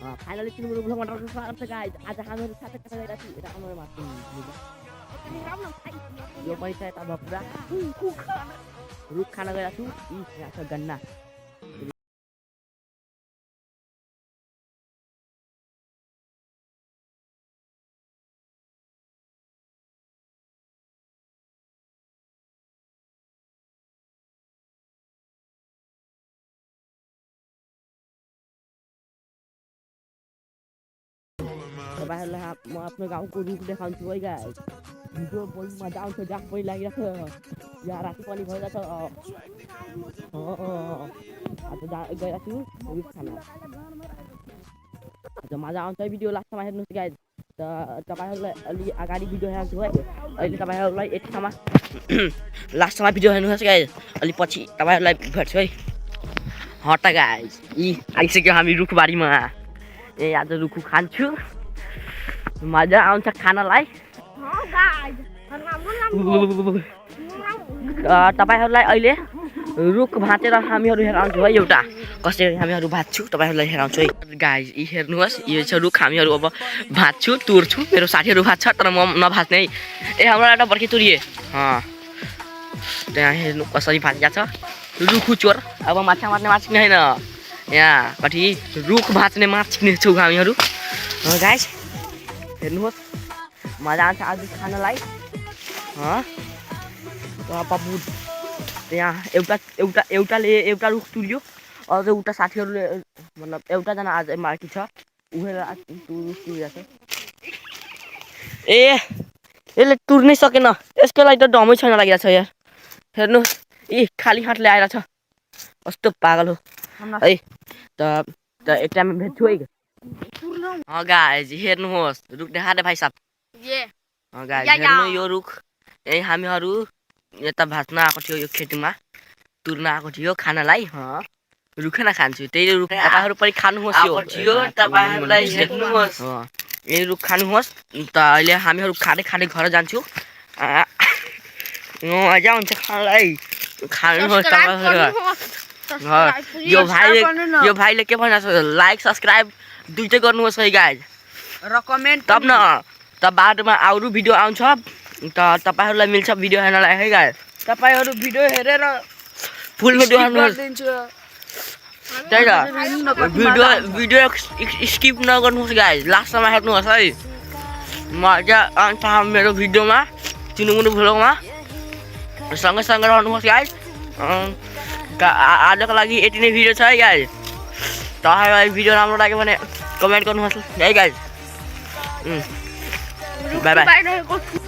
finally 3 minute vlog मटर स्वागत छ गाइस आज हामीहरु साथै कता गइरहेका छौं यता हाम्रो माथि यो पैसा यता भपुरा रुख खान गइरहेका छौं यी यहाँ छ गन्ना तपाईहरुलाई म आफ्नो गाउँको रुख देखाउँछु है गाइस भिडियो बहुत मजा आउँछ जाक पनि लागिरहेको छ यहाँ राति पनि भइरहेछ आज गइरहेको छु रुख खान आज मजा आउँछ भिडियो लास्टमा हेर्नुस् गाइस त तपाईहरुलाई अलि अगाडि भिडियो हेर्छु है अहिले तपाईहरुलाई एक ठाउँमा लास्टमा भिडियो हेर्नुस् गाइस अलि पछि तपाईहरुलाई भेट्छु है हट गाइस यी आइसक्यो हामी रुखबारीमा ए आज रुख खान्छु मजा आउँछ खानलाई तपाईहरुलाई अहिले रुख भाँचेर हामीहरु हेराउँछु है एउटा कसरी हामीहरु भाँच्छु तपाईहरुलाई हेराउँछु है गाइस यी हेर्नुस् यो छ रुख हामीहरु अब भाँच्छु तुर्छु मेरो साथीहरु भाँच्छ तर म नभाँच्ने है ए हाम्रो एउटा बर्के तुरिए त्यहाँ हेर्नु कसरी भाँचिया छ रुख चोर अब माछा मार्ने माछिने हैन यहाँ कति रुख भाँच्ने माछिने छौ हामीहरु गाइस हेर्नुहोस् मजा आउँछ आज खानलाई पप्पु यहाँ एउटाले एउटा रुख तुल्यो अझ एउटा साथीहरुले मतलब एउटा जना आज मार्की छ उहेर रुख तुलिरहेछ ए यसले तुर्नै सकेन यसको लागि त दमै छैन लागिरहेछ यार हेर्नुहोस् ए खाली हातले आइरहेछ कस्तो पागल हो है त एक टाइममा भेट्छु है गाइस हेर्नुहोस् रुख देखा दे भाइ साहब गाइस हेर्नु यो रुख ए हामीहरु यता भाँच्न आएको थियो यो खेतमा तुर्न आएको थियो खानलाई रुख खान खान्छु त्यही रुख तपाईहरु पनि खानुहोस् यो तपाईहरुलाई हेर्नुहोस् यो रुख खानुहोस् त अहिले हामीहरु खाँदै खाँदै घर जान्छु मजा आउँछ खानलाई खानुहोस् तपाईहरु यो भाइले के भन्छ लाइक सब्स्क्राइब दुईटै गर्नुहोस् है गाइस र कमेन्ट तब न त बादमा अरु भिडियो आउँछ त तपाईहरुलाई मिल्छ भिडियो हेर्नलाई है गाइस तपाईहरु भिडियो हेरेर फुल भिडियो हेर्नुहोस् त्यही त भिडियो स्किप नगर्नुहोस् गाइस लास्टमा हेर्नुहोस् है मजा आउँछ मेरो भिडियोमा चिनुमुनु भ्लगमा सँगै रहनुहोस् गाइस आजको लागि यति नै भिडियो छ है गाइस तपाईहरुलाई भिडियो राम्रो लाग्यो भने कमेन्ट गर्नुहोस् है गाइस बाइ बाइ